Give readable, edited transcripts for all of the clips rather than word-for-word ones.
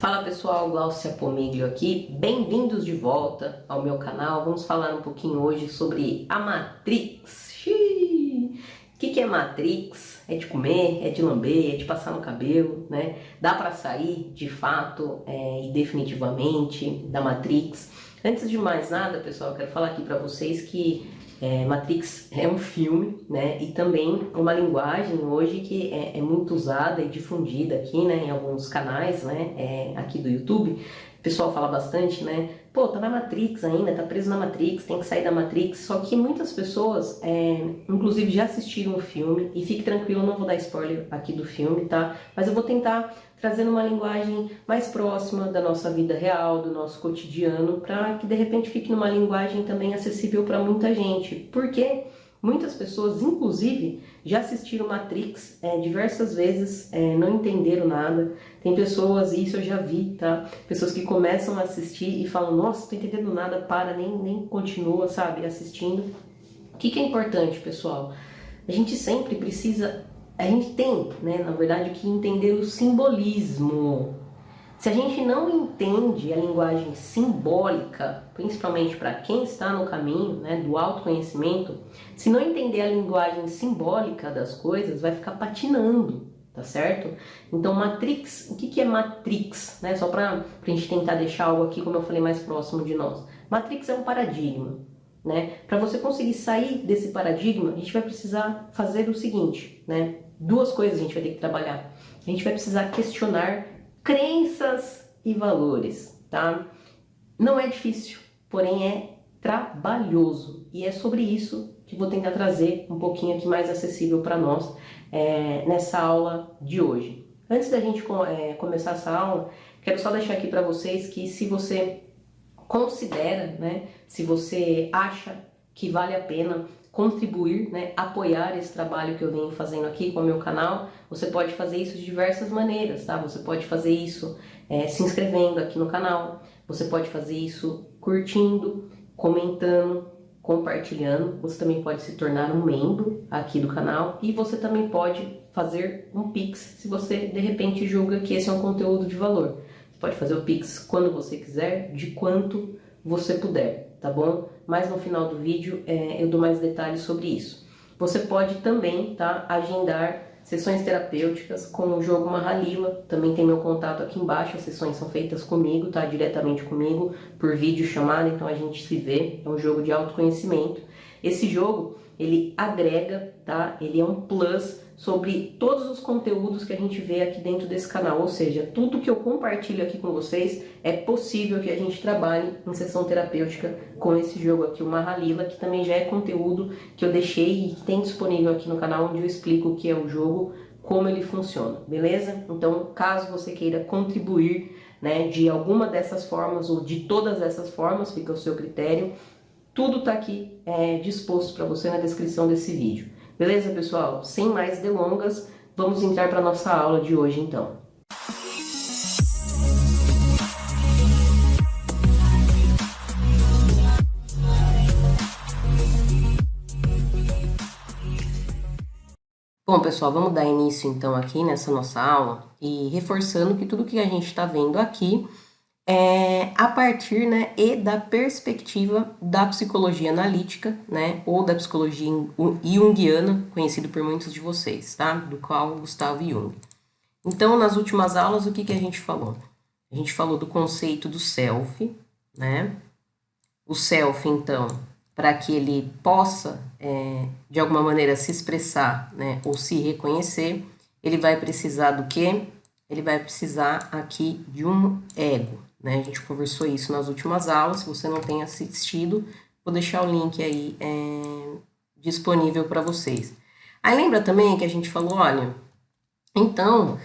Fala pessoal, Glaucia Pomiglio aqui, bem-vindos de volta ao meu canal. Vamos falar um pouquinho hoje sobre a Matrix. Xiii! O que é Matrix? É de comer, é de lamber, é de passar no cabelo, né? Dá para sair de fato e definitivamente da Matrix. Antes de mais nada, pessoal, eu quero falar aqui para vocês que Matrix é um filme, né? E também uma linguagem hoje que é muito usada e difundida aqui, né? Em alguns canais, né? Aqui do YouTube. O pessoal fala bastante, né? Pô, tá na Matrix ainda, tá preso na Matrix, tem que sair da Matrix. Só que muitas pessoas, inclusive, já assistiram o filme. E fique tranquilo, não vou dar spoiler aqui do filme, tá? Mas eu vou tentar trazendo uma linguagem mais próxima da nossa vida real, do nosso cotidiano, para que de repente fique numa linguagem também acessível para muita gente. Porque muitas pessoas, inclusive, já assistiram Matrix diversas vezes, não entenderam nada. Tem pessoas, e isso eu já vi, tá? Pessoas que começam a assistir e falam, nossa, não tô entendendo nada, para, nem continua, sabe, assistindo. O que é importante, pessoal? A gente sempre precisa, a gente tem, né, na verdade, que entender o simbolismo. Se a gente não entende a linguagem simbólica, principalmente para quem está no caminho, né, do autoconhecimento, se não entender a linguagem simbólica das coisas, vai ficar patinando, tá certo? Então, Matrix, o que é Matrix? Né? Só para a gente tentar deixar algo aqui, como eu falei, mais próximo de nós. Matrix é um paradigma. Né? Para você conseguir sair desse paradigma, a gente vai precisar fazer o seguinte, né? Duas coisas a gente vai ter que trabalhar. A gente vai precisar questionar crenças e valores, tá? Não é difícil, porém é trabalhoso. E é sobre isso que vou tentar trazer um pouquinho aqui mais acessível para nós nessa aula de hoje. Antes da gente começar essa aula, quero só deixar aqui para vocês que se você considera, né, se você acha que vale a pena contribuir, né, apoiar esse trabalho que eu venho fazendo aqui com o meu canal, você pode fazer isso de diversas maneiras, tá? Você pode fazer isso se inscrevendo aqui no canal, você pode fazer isso curtindo, comentando, compartilhando, você também pode se tornar um membro aqui do canal e você também pode fazer um Pix se você de repente julga que esse é um conteúdo de valor. Pode fazer o Pix quando você quiser, de quanto você puder, tá bom? Mas no final do vídeo eu dou mais detalhes sobre isso. Você pode também, tá, agendar sessões terapêuticas com o jogo Mahalila. Também tem meu contato aqui embaixo, as sessões são feitas comigo, tá? Diretamente comigo, por vídeo chamada, então a gente se vê. É um jogo de autoconhecimento. Esse jogo, ele agrega, tá? Ele é um plus sobre todos os conteúdos que a gente vê aqui dentro desse canal, ou seja, tudo que eu compartilho aqui com vocês é possível que a gente trabalhe em sessão terapêutica com esse jogo aqui, o Mahalila, que também já é conteúdo que eu deixei e que tem disponível aqui no canal, onde eu explico o que é o jogo, como ele funciona, beleza? Então, caso você queira contribuir, né, de alguma dessas formas ou de todas essas formas, fica ao seu critério, tudo está aqui disposto para você na descrição desse vídeo. Beleza, pessoal? Sem mais delongas, vamos entrar para a nossa aula de hoje, então. Bom, pessoal, vamos dar início, então, aqui nessa nossa aula e reforçando que tudo que a gente está vendo aqui a partir, né, e da perspectiva da psicologia analítica, né, ou da psicologia junguiana, conhecido por muitos de vocês, tá? Do qual Gustavo Jung. Então, nas últimas aulas, o que a gente falou? A gente falou do conceito do self, né? O self, então, para que ele possa, de alguma maneira, se expressar, né, ou se reconhecer, ele vai precisar do quê? Ele vai precisar aqui de um ego, né? A gente conversou isso nas últimas aulas. Se você não tem assistido, vou deixar o link aí disponível para vocês. Aí lembra também que a gente falou, olha, então,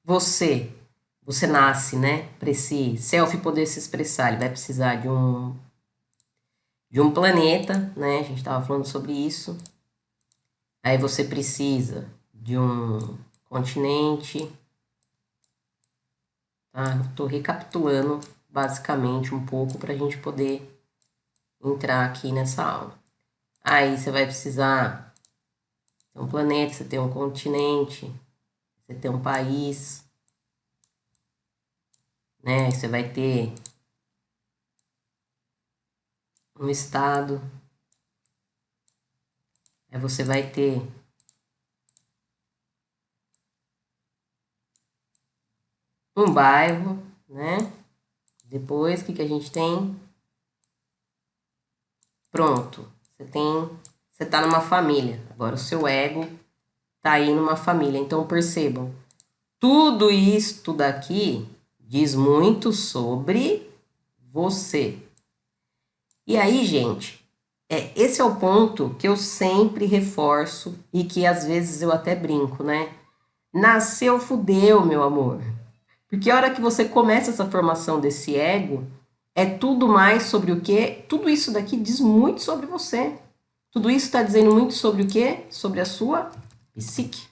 você nasce, né? Para esse self poder se expressar, ele vai precisar de um planeta, né? A gente estava falando sobre isso. Aí você precisa de um continente. Estou recapitulando basicamente um pouco para a gente poder entrar aqui nessa aula. Aí você vai precisar ter um planeta, você tem um continente, você tem um país, né? Você vai ter um estado, aí você vai ter um bairro, né? Depois, o que a gente tem? Pronto, você tá numa família. Agora o seu ego tá aí numa família. Então percebam, tudo isto daqui diz muito sobre você. E aí, gente, esse é o ponto que eu sempre reforço e que às vezes eu até brinco, né? Nasceu, fudeu, meu amor. Porque a hora que você começa essa formação desse ego, é tudo mais sobre o quê? Tudo isso daqui diz muito sobre você. Tudo isso está dizendo muito sobre o quê? Sobre a sua psique.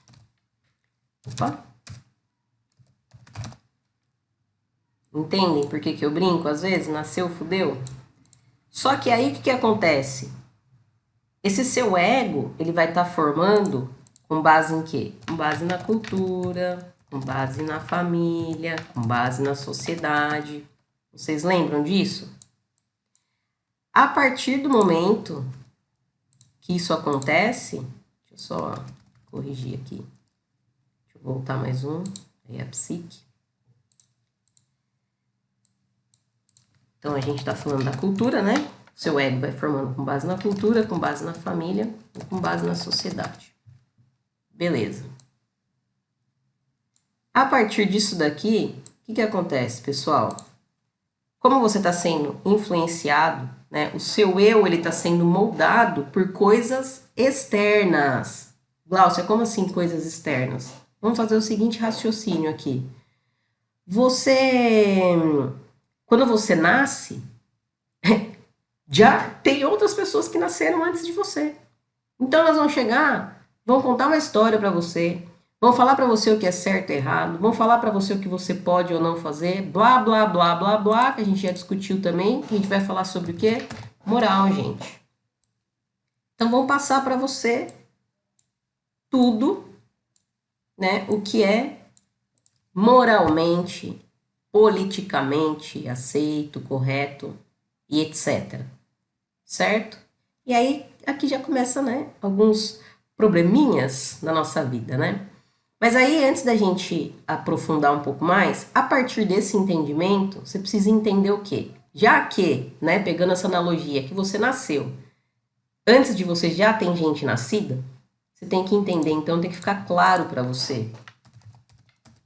Opa. Entendem por que eu brinco às vezes? Nasceu, fudeu? Só que aí o que acontece? Esse seu ego, ele vai estar formando com base em quê? Com base na cultura, com base na família, com base na sociedade. Vocês lembram disso? A partir do momento que isso acontece, deixa eu só corrigir aqui. Deixa eu voltar mais um. Aí a psique. Então a gente está falando da cultura, né? Seu ego vai formando com base na cultura, com base na família e com base na sociedade. Beleza. A partir disso daqui, o que acontece, pessoal? Como você está sendo influenciado, né? O seu eu ele está sendo moldado por coisas externas. Glaucia, como assim coisas externas? Vamos fazer o seguinte raciocínio aqui. Quando você nasce, já tem outras pessoas que nasceram antes de você. Então elas vão chegar, vão contar uma história para você, vão falar para você o que é certo e errado, vão falar para você o que você pode ou não fazer, blá, blá, blá, blá, blá, que a gente já discutiu também. A gente vai falar sobre o quê? Moral, gente. Então vão passar para você tudo, né, o que é moralmente, politicamente aceito, correto e etc. Certo? E aí aqui já começa, né, alguns probleminhas na nossa vida, né? Mas aí, antes da gente aprofundar um pouco mais, a partir desse entendimento, você precisa entender o quê? Já que, né, pegando essa analogia, que você nasceu, antes de você já tem gente nascida, você tem que entender, então tem que ficar claro para você.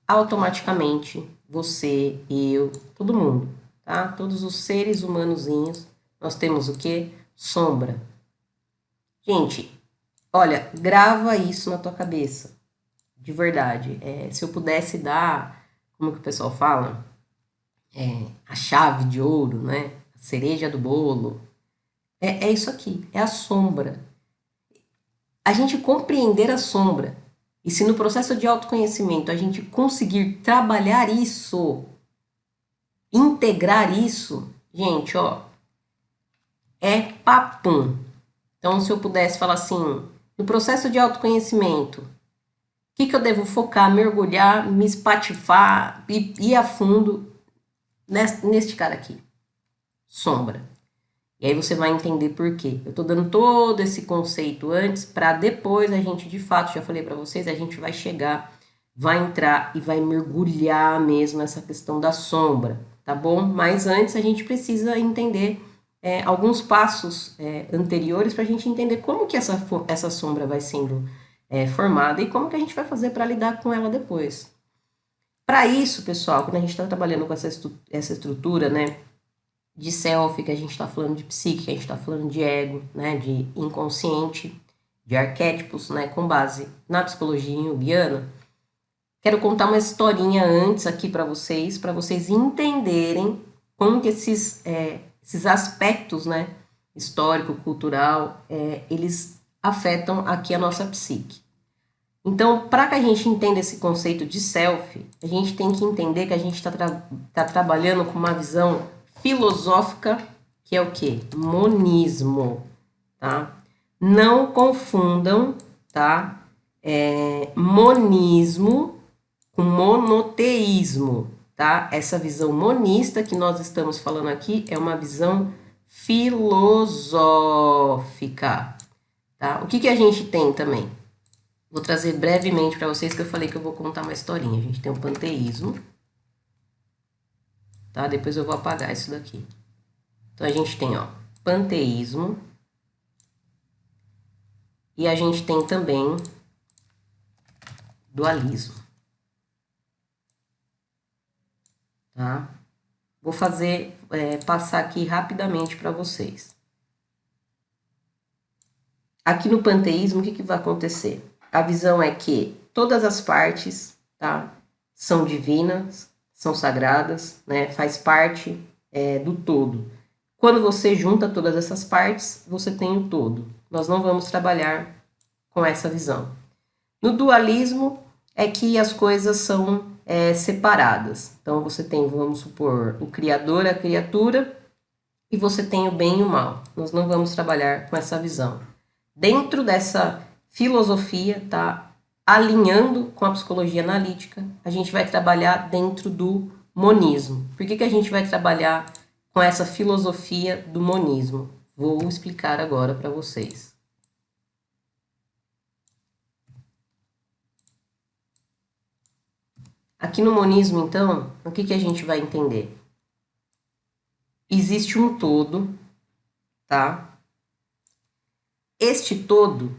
Automaticamente, você, eu, todo mundo, tá? Todos os seres humanozinhos, nós temos o quê? Sombra. Gente, olha, grava isso na tua cabeça. De verdade. Se eu pudesse dar, como que o pessoal fala? A chave de ouro, né? A cereja do bolo. É isso aqui, é a sombra. A gente compreender a sombra. E se no processo de autoconhecimento a gente conseguir trabalhar isso, integrar isso, gente, ó, é papum. Então, se eu pudesse falar assim, no processo de autoconhecimento, o que eu devo focar, mergulhar, me espatifar e ir a fundo neste cara aqui? Sombra. E aí você vai entender por quê. Eu tô dando todo esse conceito antes para depois a gente, de fato, já falei para vocês, a gente vai chegar, vai entrar e vai mergulhar mesmo nessa questão da sombra, tá bom? Mas antes a gente precisa entender alguns passos anteriores para a gente entender como que essa sombra vai sendo formada e como que a gente vai fazer para lidar com ela depois. Para isso, pessoal, quando a gente está trabalhando com essa estrutura, né, de self, que a gente está falando de psique, que a gente está falando de ego, né, de inconsciente, de arquétipos, né, com base na psicologia junguiana, quero contar uma historinha antes aqui para vocês entenderem como que esses aspectos, né, histórico, cultural, eles afetam aqui a nossa psique. Então, para que a gente entenda esse conceito de self, a gente tem que entender que a gente está trabalhando com uma visão filosófica, que é o quê? Monismo, tá? Não confundam, tá? Monismo com monoteísmo, tá? Essa visão monista que nós estamos falando aqui é uma visão filosófica, tá? O que a gente tem também? Vou trazer brevemente para vocês, que eu falei que eu vou contar uma historinha. A gente tem o panteísmo, tá? Depois eu vou apagar isso daqui. Então, a gente tem, ó, panteísmo. E a gente tem também dualismo, tá? Vou passar aqui rapidamente para vocês. Aqui no panteísmo, o que vai acontecer? A visão é que todas as partes, tá, são divinas, são sagradas, né, faz parte do todo. Quando você junta todas essas partes, você tem o todo. Nós não vamos trabalhar com essa visão. No dualismo é que as coisas são separadas. Então você tem, vamos supor, o criador, a criatura, e você tem o bem e o mal. Nós não vamos trabalhar com essa visão. Dentro dessa filosofia, tá, alinhando com a psicologia analítica, a gente vai trabalhar dentro do monismo. Por que a gente vai trabalhar com essa filosofia do monismo? Vou explicar agora para vocês. Aqui no monismo, então, o que a gente vai entender? Existe um todo, tá? Este todo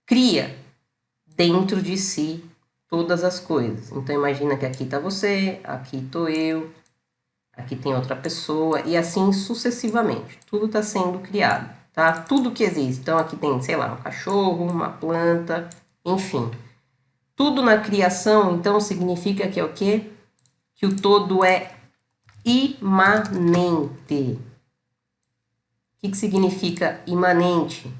cria dentro de si todas as coisas. Então, imagina que aqui está você, aqui estou eu, aqui tem outra pessoa, e assim sucessivamente. Tudo está sendo criado, tá? Tudo que existe. Então, aqui tem, sei lá, um cachorro, uma planta, enfim. Tudo na criação, então, significa que é o quê? Que o todo é imanente. O que significa imanente?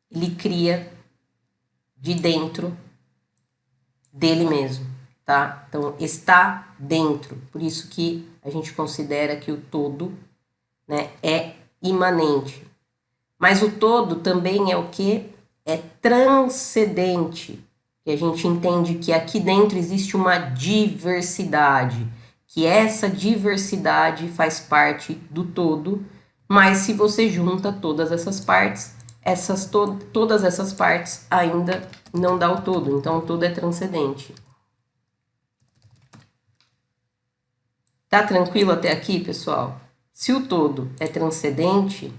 Ele cria de dentro dele mesmo, tá? Então, está dentro. Por isso que a gente considera que o todo, né, é imanente. Mas o todo também é o quê? É transcendente. E a gente entende que aqui dentro existe uma diversidade, que essa diversidade faz parte do todo, mas se você junta todas essas partes, todas essas partes ainda não dá o todo, então o todo é transcendente. Tá tranquilo até aqui, pessoal? Se o todo é transcendente,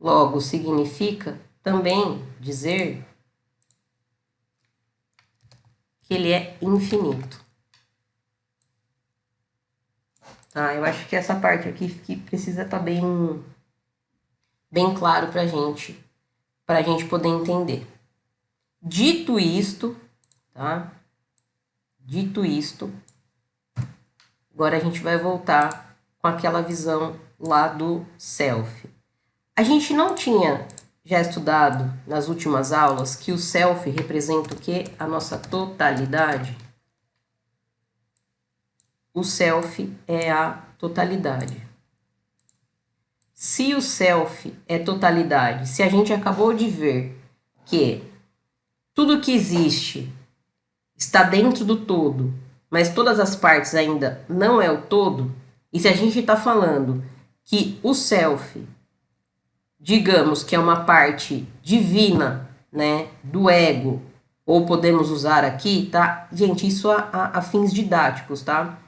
logo significa também dizer que ele é infinito. Tá? Eu acho que essa parte aqui que precisa estar bem claro pra gente poder entender. Dito isto, tá? Dito isto, agora a gente vai voltar com aquela visão lá do self. A gente não tinha já estudado nas últimas aulas que o self representa o quê? A nossa totalidade. O self é a totalidade. Se o self é totalidade, se a gente acabou de ver que tudo que existe está dentro do todo, mas todas as partes ainda não é o todo, e se a gente está falando que o self, digamos que é uma parte divina, né, do ego, ou podemos usar aqui, tá? Gente, isso a fins didáticos, tá?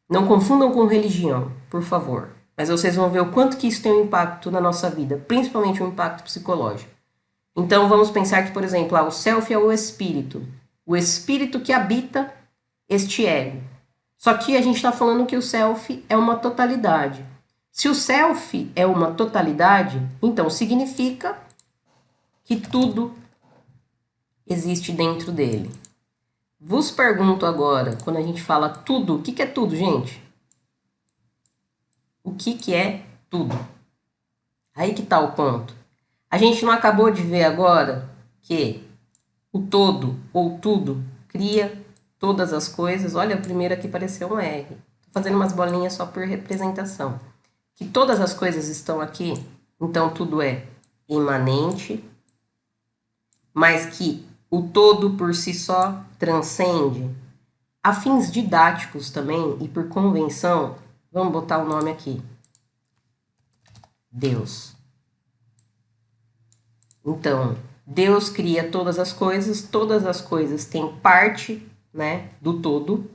Não confundam com religião, por favor. Mas vocês vão ver o quanto que isso tem um impacto na nossa vida, principalmente um impacto psicológico. Então, vamos pensar que, por exemplo, o self é o espírito que habita este ego. Só que a gente está falando que o self é uma totalidade. Se o self é uma totalidade, então significa que tudo existe dentro dele. Vos pergunto agora, quando a gente fala tudo, o que é tudo, gente? O que é tudo? Aí que está o ponto. A gente não acabou de ver agora que o todo ou tudo cria todas as coisas? Olha, a primeira aqui pareceu um R. Estou fazendo umas bolinhas só por representação. Que todas as coisas estão aqui, então tudo é imanente, mas que o todo por si só transcende. A fins didáticos também, e por convenção, vamos botar o nome aqui. Deus. Então, Deus cria todas as coisas têm parte, né, do todo.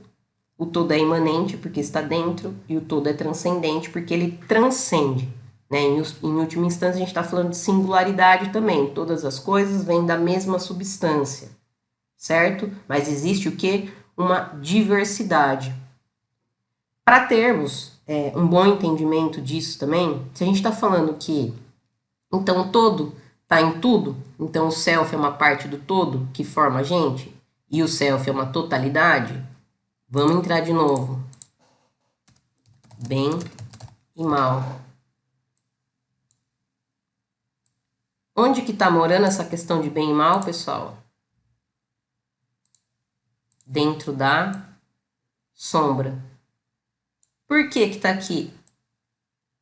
O todo é imanente porque está dentro e o todo é transcendente porque ele transcende. Né? Em última instância, a gente está falando de singularidade também. Todas as coisas vêm da mesma substância, certo? Mas existe o quê? Uma diversidade. Para termos um bom entendimento disso também, se a gente está falando que então o todo está em tudo, então o self é uma parte do todo que forma a gente, e o self é uma totalidade, vamos entrar de novo. Bem e mal. Onde que está morando essa questão de bem e mal, pessoal? Dentro da sombra. Por que que está aqui?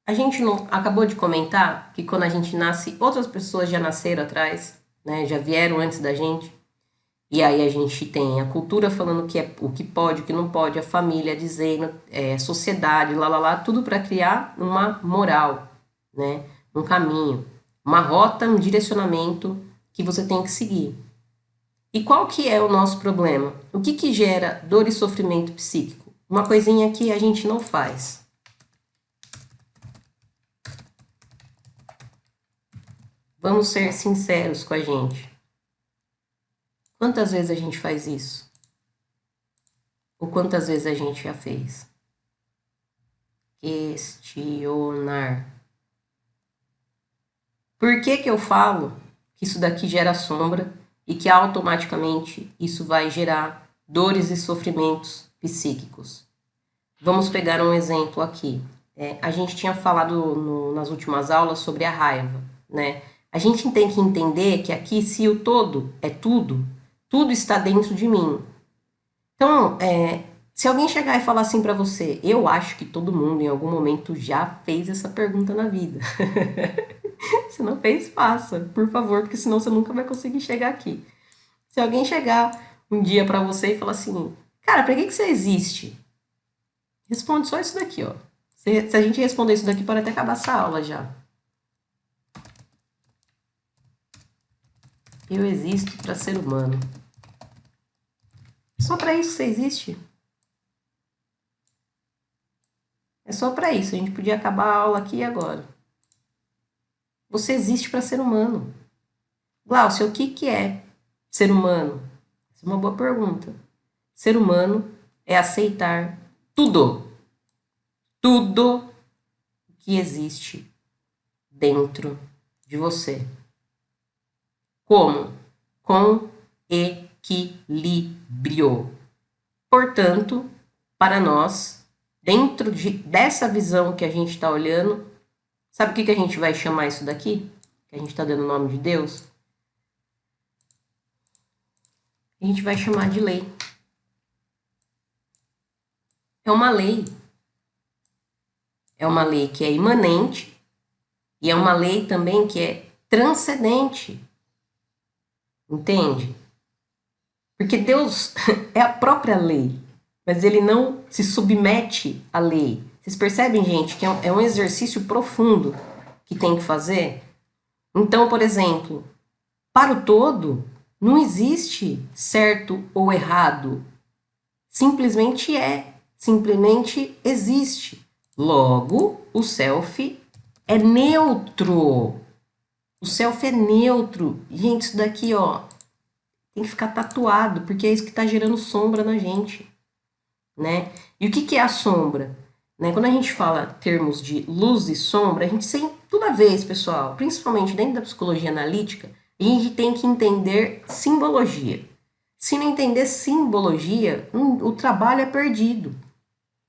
A gente não acabou de comentar que quando a gente nasce, outras pessoas já nasceram atrás, né? Já vieram antes da gente. E aí a gente tem a cultura falando que é o que pode, o que não pode, a família dizendo, a sociedade, tudo para criar uma moral, né? Um caminho, uma rota, um direcionamento que você tem que seguir. E qual que é o nosso problema? O que que gera dor e sofrimento psíquico? Uma coisinha que a gente não faz. Vamos ser sinceros com a gente. Quantas vezes a gente faz isso? Ou quantas vezes a gente já fez? Questionar. Por que que eu falo que isso daqui gera sombra e que automaticamente isso vai gerar dores e sofrimentos psíquicos? Vamos pegar um exemplo aqui. A gente tinha falado nas últimas aulas sobre a raiva, né? A gente tem que entender que aqui, se o todo é tudo, tudo está dentro de mim. Então, se alguém chegar e falar assim para você, eu acho que todo mundo em algum momento já fez essa pergunta na vida. Se não fez, faça, por favor, porque senão você nunca vai conseguir chegar aqui. Se alguém chegar um dia para você e falar assim, cara, para que você existe? Responde só isso daqui, ó. Se a gente responder isso daqui, pode até acabar essa aula já. Eu existo para ser humano. Só para isso você existe? É só para isso. A gente podia acabar a aula aqui e agora. Você existe para ser humano. Glaucio, o que que é ser humano? Essa é uma boa pergunta. Ser humano é aceitar tudo. Tudo que existe dentro de você. Como? Com equilíbrio. Portanto, para nós, dentro dessa visão que a gente está olhando, sabe o que a gente vai chamar isso daqui? Que a gente está dando o nome de Deus? A gente vai chamar de lei. É uma lei. É uma lei que é imanente e é uma lei também que é transcendente. Entende? Porque Deus é a própria lei, mas ele não se submete à lei. Vocês percebem, gente, que é um exercício profundo que tem que fazer? Então, por exemplo, para o todo, não existe certo ou errado. Simplesmente simplesmente existe. Logo, o self é neutro. O self é neutro. Gente, isso daqui, ó, tem que ficar tatuado, porque é isso que está gerando sombra na gente, né? E o que é a sombra? Né? Quando a gente fala termos de luz e sombra, a gente sempre, toda vez, pessoal, principalmente dentro da psicologia analítica, a gente tem que entender simbologia. Se não entender simbologia, o trabalho é perdido,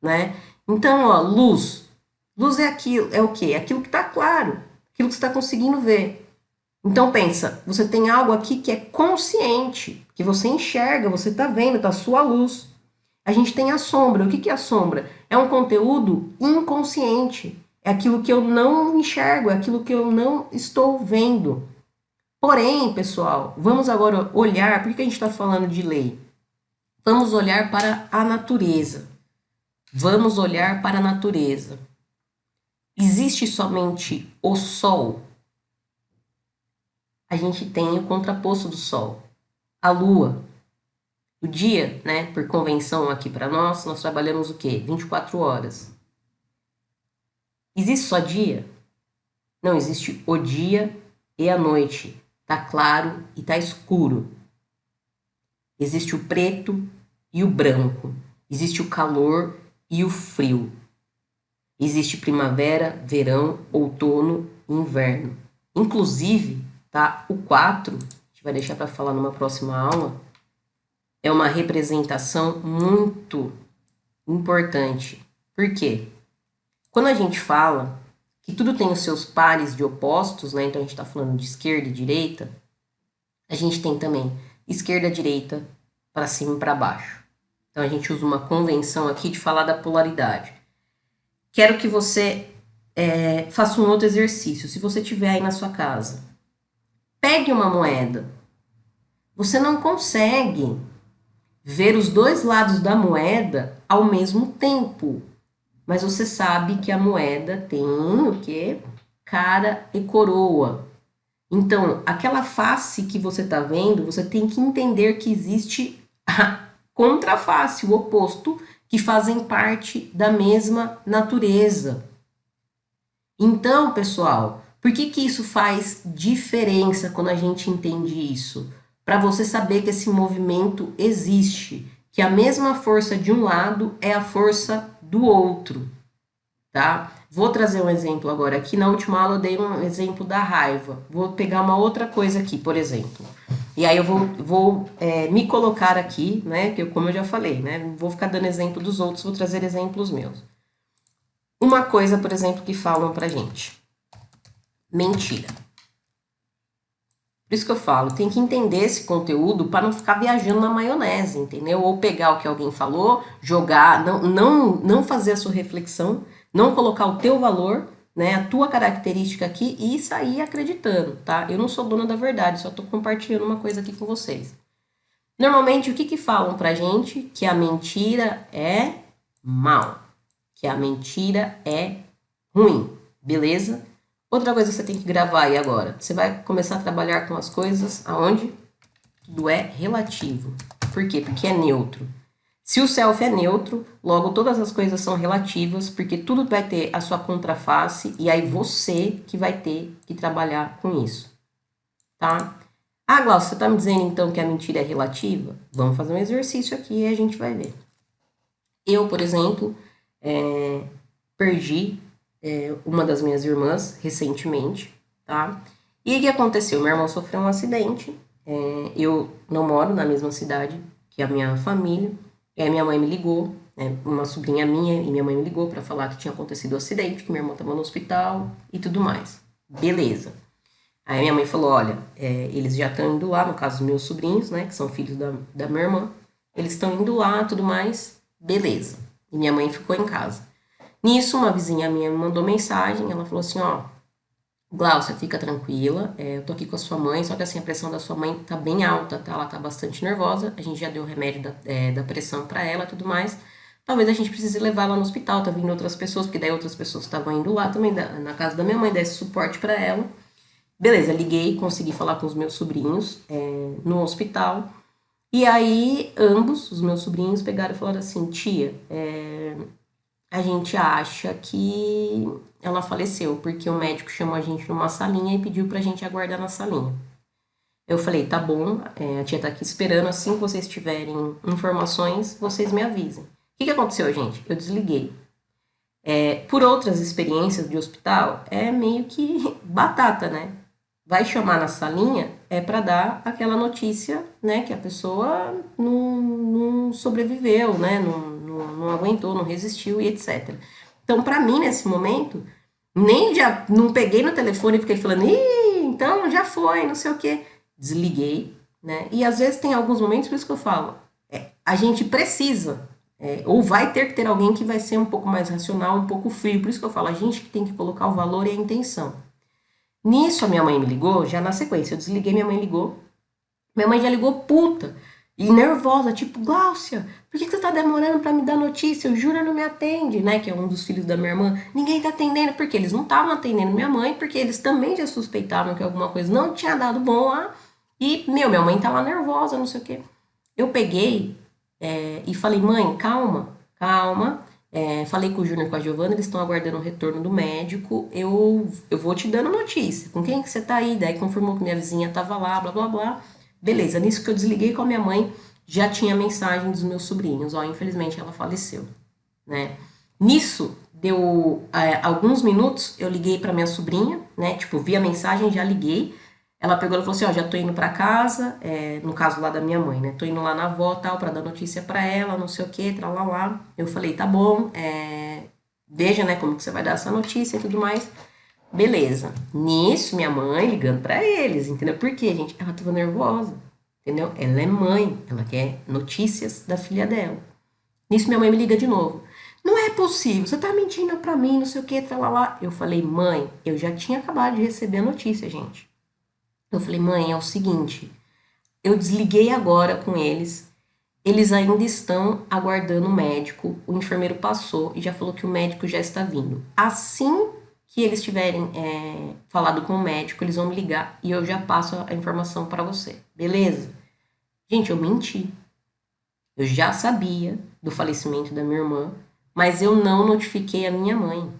né? Então, ó, luz. Luz é aquilo, é o quê? É aquilo que está claro, aquilo que você está conseguindo ver. Então pensa, você tem algo aqui que é consciente, que você enxerga, você está vendo, está a sua luz. A gente tem a sombra. O que é a sombra? É um conteúdo inconsciente. É aquilo que eu não enxergo, é aquilo que eu não estou vendo. Porém, pessoal, vamos agora olhar, por que a gente está falando de lei? Vamos olhar para a natureza. Vamos olhar para a natureza. Existe somente o Sol? A gente tem o contraposto do Sol, a Lua. O dia, né, por convenção aqui para nós trabalhamos o quê? 24 horas. Existe só dia? Não, existe o dia e a noite. Tá claro e tá escuro. Existe o preto e o branco. Existe o calor e o frio. Existe primavera, verão, outono e inverno. Inclusive, tá, o 4, a gente vai deixar para falar numa próxima aula, é uma representação muito importante. Por quê? Quando a gente fala que tudo tem os seus pares de opostos, né? Então a gente está falando de esquerda e direita, a gente tem também esquerda, direita, para cima e para baixo. Então a gente usa uma convenção aqui de falar da polaridade. Quero que você faça um outro exercício. Se você tiver aí na sua casa, pegue uma moeda. Você não consegue ver os dois lados da moeda ao mesmo tempo. Mas você sabe que a moeda tem o quê? Cara e coroa. Então, aquela face que você está vendo, você tem que entender que existe a contraface, o oposto, que fazem parte da mesma natureza. Então, pessoal, por que isso faz diferença quando a gente entende isso? Para você saber que esse movimento existe, que a mesma força de um lado é a força do outro, tá? Vou trazer um exemplo agora. Aqui na última aula eu dei um exemplo da raiva. Vou pegar uma outra coisa aqui, por exemplo. E aí eu vou me colocar aqui, né? Que como eu já falei, né? Não vou ficar dando exemplo dos outros, vou trazer exemplos meus. Uma coisa, por exemplo, que falam pra gente. Mentira. Por isso que eu falo, tem que entender esse conteúdo para não ficar viajando na maionese, entendeu? Ou pegar o que alguém falou, jogar, não fazer a sua reflexão, não colocar o teu valor, né, a tua característica aqui e sair acreditando, tá? Eu não sou dona da verdade, só tô compartilhando uma coisa aqui com vocês. Normalmente, o que falam pra gente? Que a mentira é mal, que a mentira é ruim, beleza? Outra coisa que você tem que gravar aí agora. Você vai começar a trabalhar com as coisas aonde tudo é relativo. Por quê? Porque é neutro. Se o self é neutro, logo todas as coisas são relativas, porque tudo vai ter a sua contraface e aí você que vai ter que trabalhar com isso. Tá? Ah, Glaucio, você tá me dizendo então que a mentira é relativa? Vamos fazer um exercício aqui e a gente vai ver. Eu, por exemplo, perdi uma das minhas irmãs recentemente, tá? E o que aconteceu? Meu irmão sofreu um acidente, eu não moro na mesma cidade que a minha família, e aí minha mãe me ligou, uma sobrinha minha e minha mãe me ligou para falar que tinha acontecido o acidente, que minha irmã estava no hospital e tudo mais. Beleza. Aí minha mãe falou, olha, eles já estão indo lá, no caso dos meus sobrinhos, né, que são filhos da minha irmã, eles estão indo lá, tudo mais, beleza. E minha mãe ficou em casa. Nisso, uma vizinha minha me mandou mensagem, ela falou assim, ó, Glaucia, fica tranquila, eu tô aqui com a sua mãe, só que assim, a pressão da sua mãe tá bem alta, tá? Ela tá bastante nervosa, a gente já deu remédio da pressão pra ela e tudo mais, talvez a gente precise levar ela no hospital, tá vindo outras pessoas, porque daí outras pessoas estavam indo lá também, na casa da minha mãe, dar esse suporte pra ela. Beleza, liguei, consegui falar com os meus sobrinhos no hospital, e aí ambos, os meus sobrinhos, pegaram e falaram assim, tia, a gente acha que ela faleceu, porque o médico chamou a gente numa salinha e pediu pra gente aguardar na salinha. Eu falei, tá bom, a tia tá aqui esperando, assim que vocês tiverem informações, vocês me avisem. O que aconteceu, gente? Eu desliguei. Por outras experiências de hospital, é meio que batata, né? Vai chamar na salinha, pra dar aquela notícia, né, que a pessoa não sobreviveu, né, não aguentou, não resistiu e etc. Então, pra mim, nesse momento, nem já não peguei no telefone e fiquei falando, ih, então já foi, não sei o quê. Desliguei, né? E às vezes tem alguns momentos, por isso que eu falo, a gente precisa, ou vai ter que ter alguém que vai ser um pouco mais racional, um pouco frio. Por isso que eu falo, a gente que tem que colocar o valor e a intenção. Nisso, a minha mãe me ligou, já na sequência, eu desliguei, minha mãe ligou. Minha mãe já ligou puta. E nervosa, tipo, Gláucia, por que você tá demorando pra me dar notícia? O Júnior não me atende, né? Que é um dos filhos da minha irmã. Ninguém tá atendendo, porque eles não estavam atendendo minha mãe, porque eles também já suspeitavam que alguma coisa não tinha dado bom lá. E, minha mãe tava nervosa, não sei o quê. Eu peguei e falei, mãe, calma, calma. Falei com o Júnior e com a Giovana, eles estão aguardando o retorno do médico. Eu vou te dando notícia. Com quem que você tá aí? Daí confirmou que minha vizinha tava lá, blá blá blá. Beleza, nisso que eu desliguei com a minha mãe, já tinha mensagem dos meus sobrinhos. Ó, infelizmente ela faleceu, né? Nisso, deu alguns minutos, eu liguei para minha sobrinha, né? Tipo, vi a mensagem, já liguei. Ela pegou e falou assim, ó, já tô indo para casa, no caso lá da minha mãe, né? Tô indo lá na avó, tal, para dar notícia para ela, não sei o que, tralalá. Eu falei, tá bom, veja, né, como que você vai dar essa notícia e tudo mais. Beleza. Nisso, minha mãe ligando pra eles, entendeu? Por quê, gente? Ela tava nervosa, entendeu? Ela é mãe, ela quer notícias da filha dela. Nisso, minha mãe me liga de novo. Não é possível, você tá mentindo pra mim, não sei o que, tralalá. Eu falei, mãe, eu já tinha acabado de receber a notícia, gente. Eu falei, mãe, é o seguinte, eu desliguei agora com eles ainda estão aguardando o médico, o enfermeiro passou e já falou que o médico já está vindo. Assim que eles tiverem falado com o médico, eles vão me ligar e eu já passo a informação para você. Beleza? Gente, eu menti. Eu já sabia do falecimento da minha irmã, mas eu não notifiquei a minha mãe.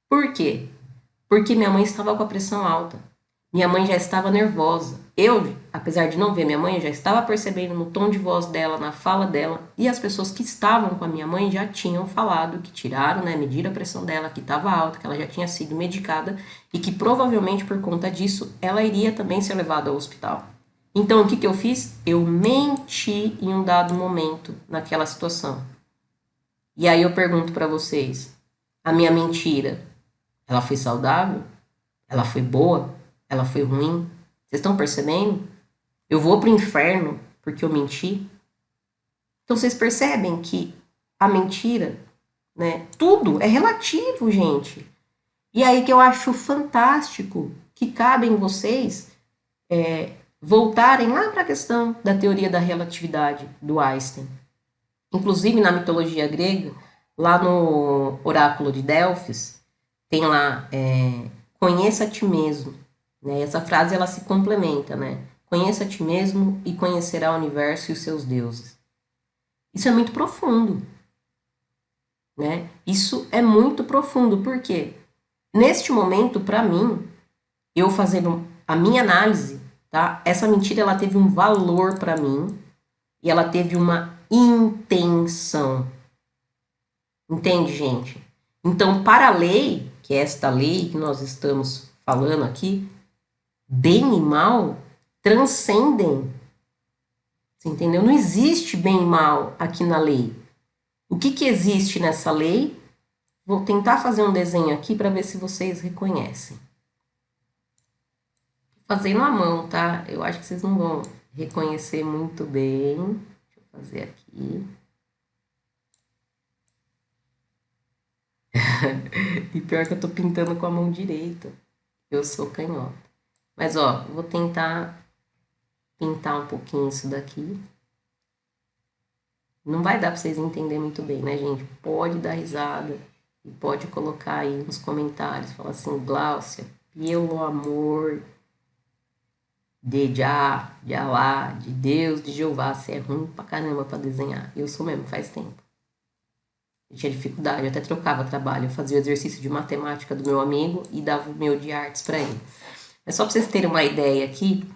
Por quê? Porque minha mãe estava com a pressão alta. Minha mãe já estava nervosa. Eu, apesar de não ver minha mãe, eu já estava percebendo no tom de voz dela, na fala dela, e as pessoas que estavam com a minha mãe já tinham falado que tiraram, né, mediram a pressão dela, que estava alta, que ela já tinha sido medicada e que provavelmente por conta disso ela iria também ser levada ao hospital. Então o que que eu fiz? Eu menti em um dado momento naquela situação. E aí eu pergunto para vocês, a minha mentira, ela foi saudável? Ela foi boa? Ela foi ruim? Vocês estão percebendo? Eu vou pro inferno porque eu menti? Então vocês percebem que a mentira, né? Tudo é relativo, gente. E aí que eu acho fantástico que cabe em vocês voltarem lá para a questão da teoria da relatividade do Einstein. Inclusive na mitologia grega, lá no oráculo de Delfos, tem lá conheça a ti mesmo. Né? Essa frase ela se complementa, né? Conheça a ti mesmo e conhecerá o universo e os seus deuses. Isso é muito profundo, né? Isso é muito profundo, porque neste momento, para mim, eu fazendo a minha análise, tá? Essa mentira ela teve um valor para mim e ela teve uma intenção. Entende, gente? Então, para a lei, que é esta lei que nós estamos falando aqui, bem e mal transcendem. Você entendeu? Não existe bem e mal aqui na lei. O que que existe nessa lei? Vou tentar fazer um desenho aqui para ver se vocês reconhecem. Vou fazendo à mão, tá? Eu acho que vocês não vão reconhecer muito bem. Deixa eu fazer aqui. E pior que eu tô pintando com a mão direita. Eu sou canhota. Mas ó, vou tentar pintar um pouquinho isso daqui. Não vai dar para vocês entenderem muito bem, né, gente? Pode dar risada e pode colocar aí nos comentários, falar assim, Gláucia, pelo amor de Jah, de Alá, de Deus, de Jeová, você é ruim pra caramba pra desenhar. Eu sou mesmo, faz tempo. Eu tinha dificuldade, eu até trocava trabalho, eu fazia o exercício de matemática do meu amigo e dava o meu de artes para ele. Mas só para vocês terem uma ideia aqui,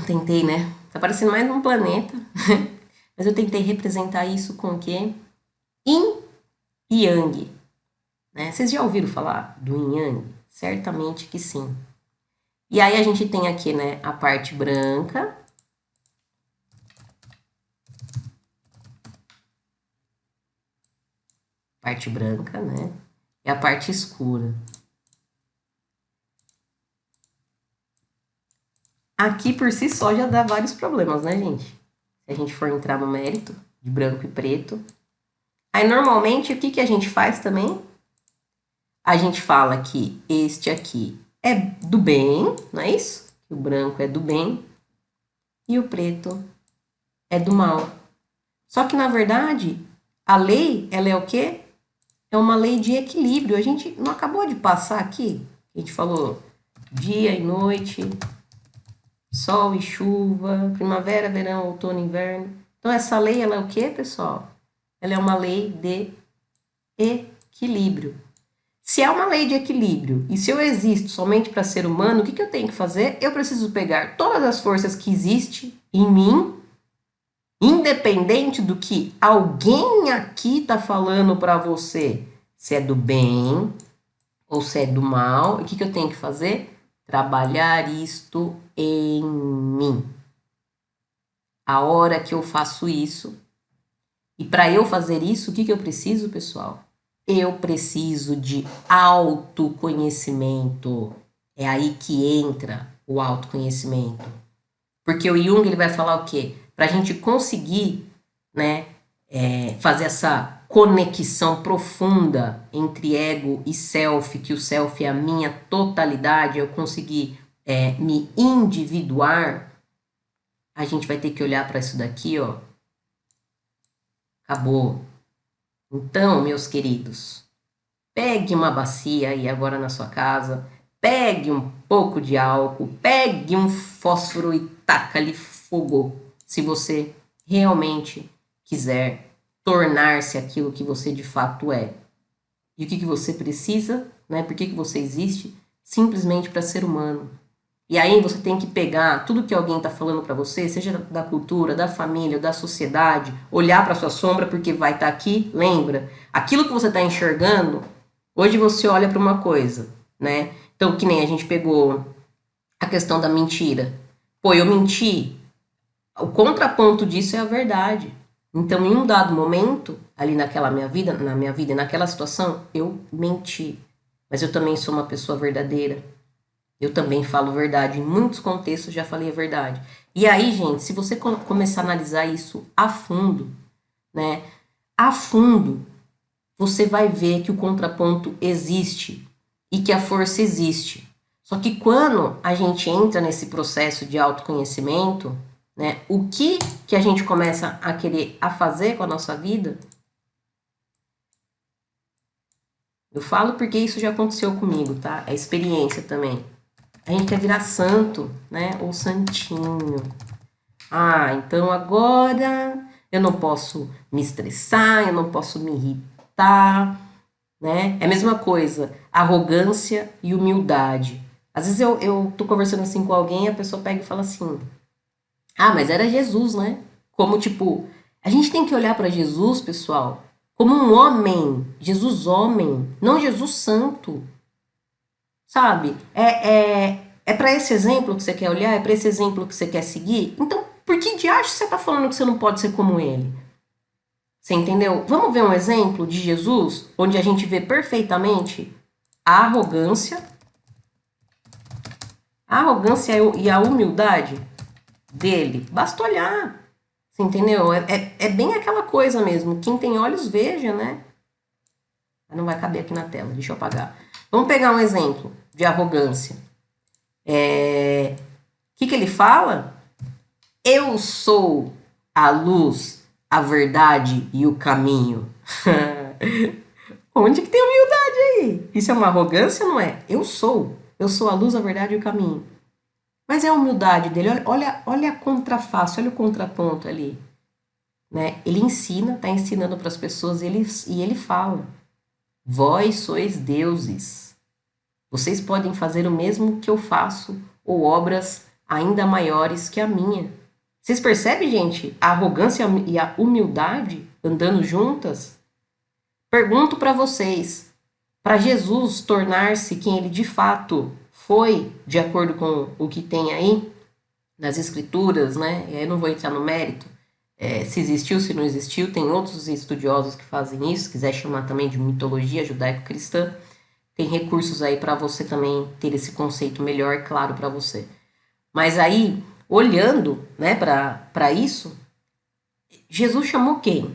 tentei, né? Tá parecendo mais um planeta, mas eu tentei representar isso com o quê? Yin e Yang. Né? Vocês já ouviram falar do Yin Yang? Certamente que sim. E aí a gente tem aqui, né, a parte branca. Parte branca, né? E a parte escura. Aqui por si só já dá vários problemas, né, gente? Se a gente for entrar no mérito de branco e preto. Aí normalmente o que que a gente faz também? A gente fala que este aqui é do bem, não é isso? O branco é do bem. e o preto é do mal. Só que, na verdade, a lei, ela é o quê? É uma lei de equilíbrio. A gente não acabou de passar aqui? A gente falou dia e noite, sol e chuva, primavera, verão, outono e inverno. Então, essa lei, ela é o quê, pessoal? Ela é uma lei de equilíbrio. Se é uma lei de equilíbrio e se eu existo somente para ser humano, o que eu tenho que fazer? Eu preciso pegar todas as forças que existem em mim, independente do que alguém aqui está falando para você, se é do bem ou se é do mal, o que eu tenho que fazer? Trabalhar isto em mim. A hora que eu faço isso, e para eu fazer isso, o que eu preciso, pessoal? Eu preciso de autoconhecimento. É aí que entra o autoconhecimento. Porque o Jung ele vai falar o quê? Para a gente conseguir, né, fazer essa conexão profunda entre ego e self, que o self é a minha totalidade, eu conseguir me individuar, a gente vai ter que olhar para isso daqui, ó. Acabou. Então, meus queridos, pegue uma bacia aí agora na sua casa, pegue um pouco de álcool, pegue um fósforo e taca-lhe fogo, se você realmente quiser tornar-se aquilo que você de fato é. E o que você precisa, né? Por que você existe? Simplesmente para ser humano. E aí você tem que pegar tudo que alguém está falando para você, seja da cultura, da família, da sociedade, olhar para sua sombra porque vai estar aqui, lembra? Aquilo que você está enxergando, hoje você olha para uma coisa, né? Então, que nem a gente pegou a questão da mentira. Pô, eu menti. O contraponto disso é a verdade. Então, em um dado momento, ali naquela minha vida, na minha vida e naquela situação, eu menti. Mas eu também sou uma pessoa verdadeira. Eu também falo verdade. Em muitos contextos já falei a verdade. E aí, gente, se você começar a analisar isso a fundo, né? A fundo, você vai ver que o contraponto existe e que a força existe. Só que quando a gente entra nesse processo de autoconhecimento, né? O que a gente começa a querer a fazer com a nossa vida? Eu falo porque isso já aconteceu comigo, tá? É experiência também. A gente quer virar santo, né? Ou santinho. Ah, então agora eu não posso me estressar, eu não posso me irritar, né? É a mesma coisa, arrogância e humildade. Às vezes eu tô conversando assim com alguém e a pessoa pega e fala assim: ah, mas era Jesus, né? Como tipo, a gente tem que olhar para Jesus, pessoal, como um homem, Jesus homem, não Jesus santo. Sabe? É para esse exemplo que você quer olhar? É para esse exemplo que você quer seguir? Então, por que diacho você está falando que você não pode ser como ele? Você entendeu? Vamos ver um exemplo de Jesus, onde a gente vê perfeitamente a arrogância e a humildade dele. Basta olhar. Você entendeu? É bem aquela coisa mesmo. Quem tem olhos, veja, né? Não vai caber aqui na tela, deixa eu apagar. Vamos pegar um exemplo de arrogância. O que ele fala? Eu sou a luz, a verdade e o caminho. Onde que tem humildade aí? Isso é uma arrogância, não é? Eu sou a luz, a verdade e o caminho. Mas é a humildade dele, olha a contraface, olha o contraponto ali. Né? Ele ensina, está ensinando para as pessoas e ele fala: vós sois deuses. Vocês podem fazer o mesmo que eu faço ou obras ainda maiores que a minha. Vocês percebem, gente, a arrogância e a humildade andando juntas? Pergunto para vocês, para Jesus tornar-se quem ele de fato foi, de acordo com o que tem aí nas escrituras, né? Eu não vou entrar no mérito, se existiu, se não existiu, tem outros estudiosos que fazem isso, se quiser chamar também de mitologia judaico-cristã, tem recursos aí para você também ter esse conceito melhor, claro, para você. Mas aí, olhando, né, para isso, Jesus chamou quem?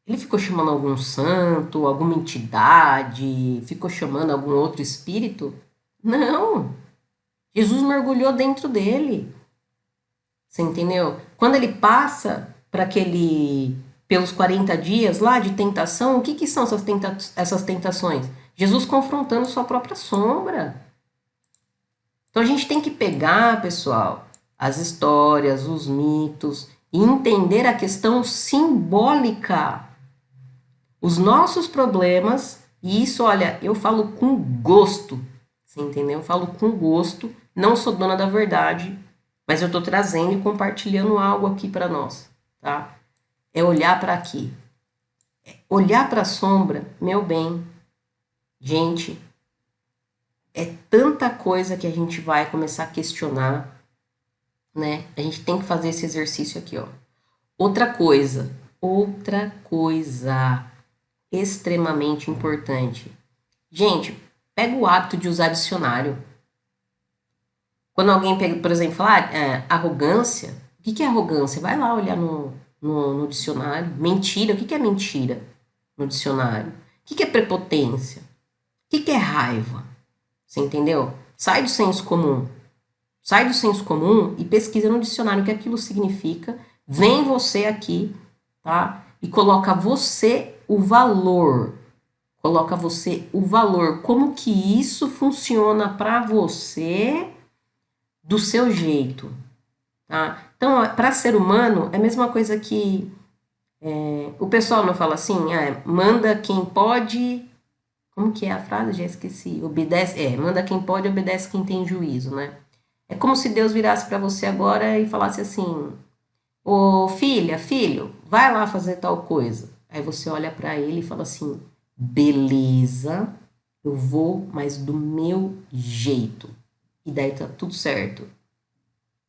Ele ficou chamando algum santo, alguma entidade, ficou chamando algum outro espírito? Não. Jesus mergulhou dentro dele. Você entendeu? Quando ele passa pelos 40 dias lá de tentação, o que são essas tentações? Jesus confrontando sua própria sombra. Então a gente tem que pegar, pessoal, as histórias, os mitos e entender a questão simbólica. Os nossos problemas, e isso, olha, eu falo com gosto, você entendeu? Eu falo com gosto, não sou dona da verdade, mas eu estou trazendo e compartilhando algo aqui para nós, tá? É olhar para aqui. Olhar para a sombra, meu bem, gente, é tanta coisa que a gente vai começar a questionar, né? A gente tem que fazer esse exercício aqui, ó. Outra coisa extremamente importante. Gente, pega o hábito de usar dicionário. Quando alguém pega, por exemplo, fala arrogância, o que é arrogância? Vai lá olhar no dicionário. Mentira, o que é mentira no dicionário? O que é prepotência? O que é raiva? Você entendeu? Sai do senso comum. Sai do senso comum e pesquisa no dicionário o que aquilo significa. Vem você aqui, tá? E coloca você o valor. Coloca você o valor. Como que isso funciona para você do seu jeito, tá? Então, para ser humano, é a mesma coisa que o pessoal não fala assim, manda quem pode. Como que é a frase? Já esqueci. Obedece, manda quem pode, obedece quem tem juízo, né? É como se Deus virasse para você agora e falasse assim: ô filha, filho, vai lá fazer tal coisa. Aí você olha para ele e fala assim: beleza, eu vou, mas do meu jeito. E daí tá tudo certo.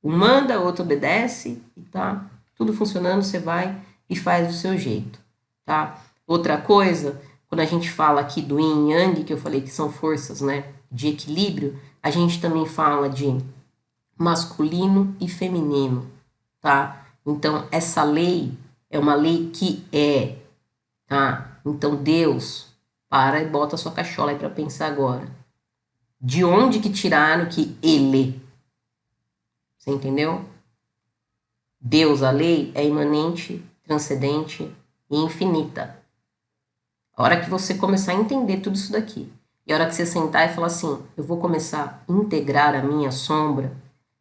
Um manda, o outro obedece e tá tudo funcionando, você vai e faz do seu jeito, tá? Outra coisa, quando a gente fala aqui do yin e yang, que eu falei que são forças, né, de equilíbrio, a gente também fala de masculino e feminino, tá? Então, essa lei é uma lei que tá? Então, Deus, para e bota a sua cachola aí para pensar agora. De onde que tiraram que ele? Você entendeu? Deus, a lei, é imanente, transcendente e infinita. A hora que você começar a entender tudo isso daqui, e a hora que você sentar e falar assim, eu vou começar a integrar a minha sombra,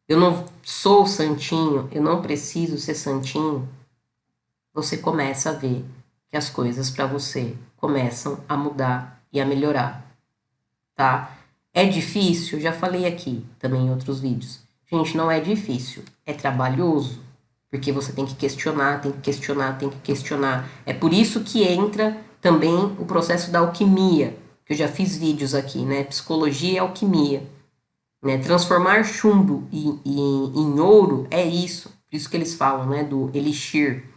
eu não sou santinho, eu não preciso ser santinho, você começa a ver que as coisas para você começam a mudar e a melhorar, tá? É difícil? Já falei aqui também em outros vídeos. Gente, não é difícil, é trabalhoso, porque você tem que questionar, tem que questionar, tem que questionar. É por isso que entra também o processo da alquimia, que eu já fiz vídeos aqui, né? Psicologia e alquimia. Né? Transformar chumbo em ouro é isso. Por isso que eles falam, né? Do elixir.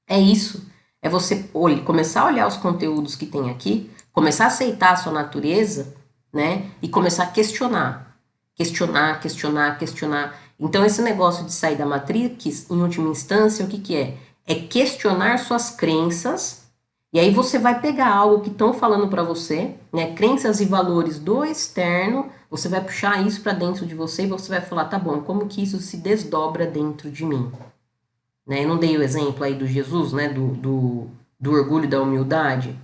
É isso. É você começar a olhar os conteúdos que tem aqui, começar a aceitar a sua natureza, né? E começar a questionar. Questionar, questionar, questionar. Então, esse negócio de sair da Matrix, em última instância, o que que é? É questionar suas crenças, e aí você vai pegar algo que estão falando para você, né? Crenças e valores do externo, você vai puxar isso para dentro de você e você vai falar, tá bom, como que isso se desdobra dentro de mim? Né? Eu não dei o exemplo aí do Jesus, né? Do orgulho e da humildade.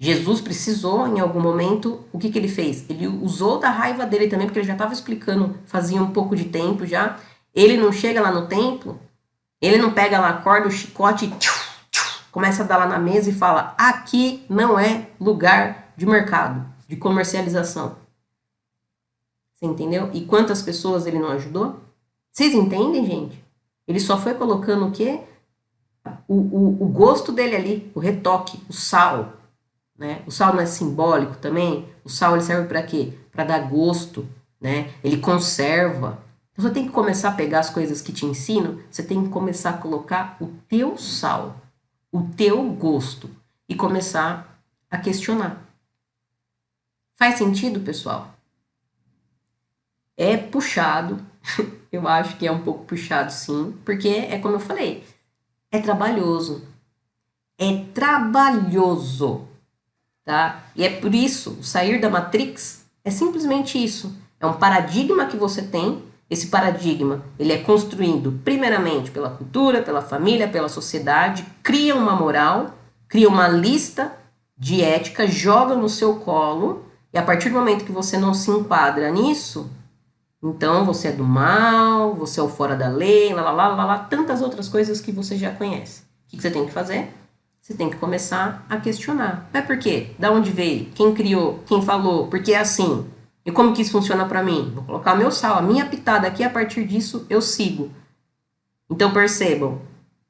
Jesus precisou, em algum momento, o que ele fez? Ele usou da raiva dele também, porque ele já estava explicando, fazia um pouco de tempo já. Ele não chega lá no templo, ele não pega lá a corda, o chicote e começa a dar lá na mesa e fala, aqui não é lugar de mercado, de comercialização. Você entendeu? E quantas pessoas ele não ajudou? Vocês entendem, gente? Ele só foi colocando o quê? O gosto dele ali, o retoque, o sal. Né? O sal não é simbólico também? O sal ele serve para quê? Para dar gosto, né? Ele conserva. Então, você tem que começar a pegar as coisas que te ensinam, você tem que começar a colocar o teu sal, o teu gosto e começar a questionar. Faz sentido, pessoal? É puxado, eu acho que é um pouco puxado sim, porque é como eu falei, é trabalhoso. É trabalhoso. Tá? E é por isso, sair da Matrix é simplesmente isso. É um paradigma que você tem Esse paradigma, ele é construído primeiramente pela cultura, pela família, pela sociedade, cria uma moral, cria uma lista de ética, joga no seu colo, e a partir do momento que você não se enquadra nisso, então você é do mal, você é o fora da lei, tantas outras coisas que você já conhece. O que você tem que fazer? Você tem que começar a questionar. Mas por quê? Da onde veio? Quem criou? Quem falou? Por que é assim? E como que isso funciona para mim? Vou colocar meu sal, a minha pitada aqui, a partir disso eu sigo. Então percebam,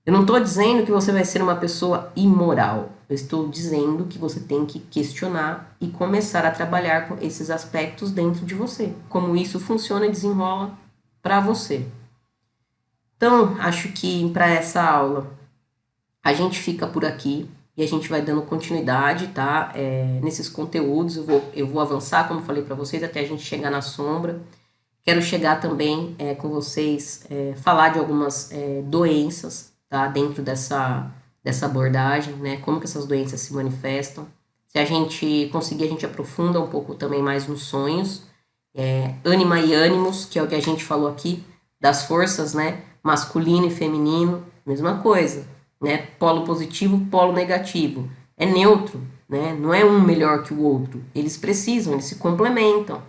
eu não estou dizendo que você vai ser uma pessoa imoral. Eu estou dizendo que você tem que questionar e começar a trabalhar com esses aspectos dentro de você. Como isso funciona e desenrola para você. Então, acho que para essa aula a gente fica por aqui. E a gente vai dando continuidade, tá? Nesses conteúdos, eu vou avançar, como falei para vocês, até a gente chegar na sombra. Quero chegar também com vocês, falar de algumas doenças, tá? Dentro dessa abordagem, né? Como que essas doenças se manifestam. Se a gente conseguir, a gente aprofunda um pouco também mais nos sonhos. Ânima e ânimos, que é o que a gente falou aqui, das forças, né? Masculino e feminino, mesma coisa. Né? Polo positivo, polo negativo. É neutro, né? Não é um melhor que o outro. Eles precisam, eles se complementam.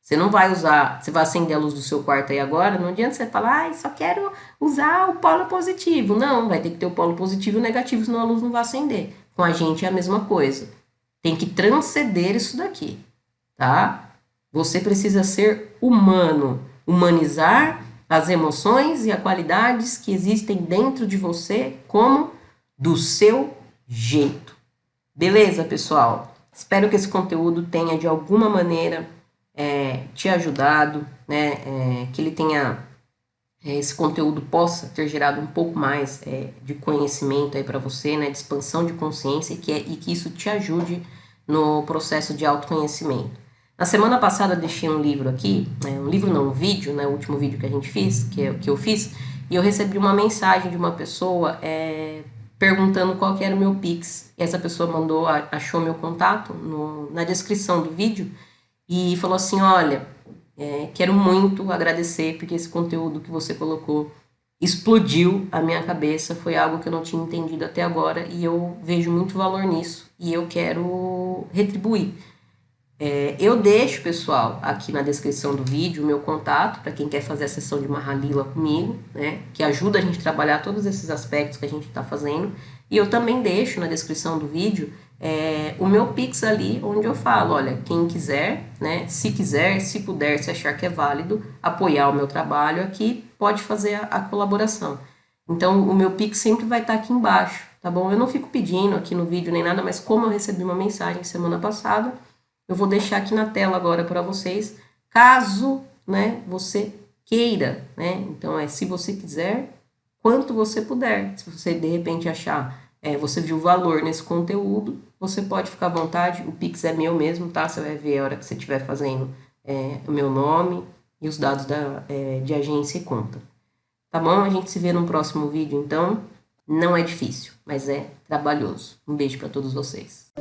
Você não vai usar, você vai acender a luz do seu quarto aí agora, não adianta você falar, só quero usar o polo positivo. Não, vai ter que ter o polo positivo e o negativo, senão a luz não vai acender. Com a gente é a mesma coisa. Tem que transcender isso daqui, tá? Você precisa ser humano, humanizar as emoções e as qualidades que existem dentro de você, como do seu jeito. Beleza, pessoal? Espero que esse conteúdo tenha, de alguma maneira, te ajudado, né? Que ele tenha, esse conteúdo possa ter gerado um pouco mais de conhecimento aí para você, né? De expansão de consciência e que isso te ajude no processo de autoconhecimento. Na semana passada eu deixei um livro aqui, um vídeo, né, o último vídeo que a gente fez, que eu fiz, e eu recebi uma mensagem de uma pessoa perguntando qual que era o meu Pix. E essa pessoa achou meu contato na descrição do vídeo e falou assim, olha, quero muito agradecer porque esse conteúdo que você colocou explodiu a minha cabeça, foi algo que eu não tinha entendido até agora e eu vejo muito valor nisso e eu quero retribuir. Eu deixo, pessoal, aqui na descrição do vídeo o meu contato para quem quer fazer a sessão de Mahalila comigo, né, que ajuda a gente a trabalhar todos esses aspectos que a gente está fazendo. E eu também deixo na descrição do vídeo o meu Pix ali, onde eu falo, olha, quem quiser, né, se quiser, se puder, se achar que é válido, apoiar o meu trabalho aqui, pode fazer a colaboração. Então, o meu Pix sempre vai estar aqui embaixo, tá bom? Eu não fico pedindo aqui no vídeo nem nada, mas como eu recebi uma mensagem semana passada, eu vou deixar aqui na tela agora para vocês, caso, né, você queira, né? Então, se você quiser, quanto você puder. Se você, de repente, achar, você viu valor nesse conteúdo, você pode ficar à vontade. O Pix é meu mesmo, tá? Você vai ver a hora que você estiver fazendo o meu nome e os dados de agência e conta. Tá bom? A gente se vê no próximo vídeo, então. Não é difícil, mas é trabalhoso. Um beijo para todos vocês.